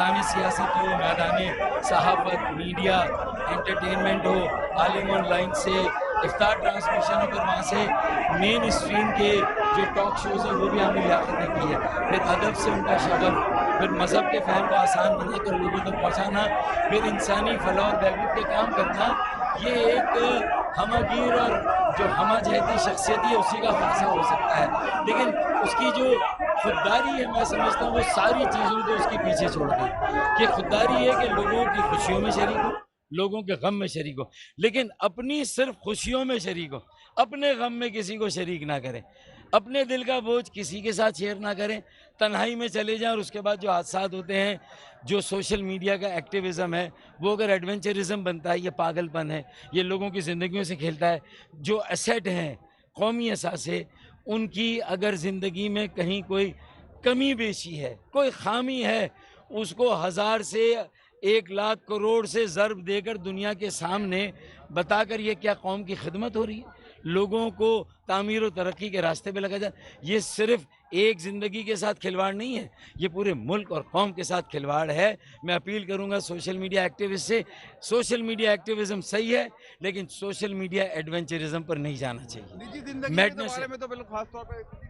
मैदान सियासत हो, मैदान सहाफ़त, मीडिया, एंटरटेनमेंट हो, आलिम ऑनलाइन से इफ्तार ट्रांसमिशन हो, फिर वहाँ से मेन स्ट्रीम के जो टॉक शोज़ हैं वो भी हमने लियाकत ने की है। फिर अदब से उनका शगफ, फिर मज़हब के फ़हम को आसान बनाकर लोगों तक पहुँचाना, फिर इंसानी फलाह और बहबूद के काम करना, ये एक हमगीर और जो हमजहती शख्सियत है उसी का ख़ासा हो सकता है। लेकिन उसकी जो खुददारी है, मैं समझता हूँ वो सारी चीज़ों को उसके पीछे छोड़ गई। कि खुददारी है कि लोगों की खुशियों में शरीक हो, लोगों के गम में शरीक हो, लेकिन अपनी सिर्फ खुशियों में शरीक हो, अपने गम में किसी को शरीक ना करें, अपने दिल का बोझ किसी के साथ शेयर ना करें, तन्हाई में चले जाएं। और उसके बाद जो हादसात होते हैं, जो सोशल मीडिया का एक्टिविज़म है, वो अगर एडवेंचरिज़म बनता है, ये पागलपन है, ये लोगों की ज़िंदगियों से खेलता है। जो एसेट हैं, कौमी असासे, उनकी अगर ज़िंदगी में कहीं कोई कमी बेशी है, कोई खामी है, उसको 1000 से 1 लाख करोड़ से ज़र्ब देकर दुनिया के सामने बताकर ये क्या कौम की खिदमत हो रही है, लोगों को तामीर और तरक्की के रास्ते पे लगा जाए। ये सिर्फ एक ज़िंदगी के साथ खिलवाड़ नहीं है, ये पूरे मुल्क और कौम के साथ खिलवाड़ है। मैं अपील करूंगा सोशल मीडिया एक्टिविस्ट से, सोशल मीडिया एक्टिविज़म सही है, लेकिन सोशल मीडिया एडवेंचरिज्म पर नहीं जाना चाहिए। निजी जिंदगी के मैडनेस बारे है। में तो बिल्कुल खास तौर पे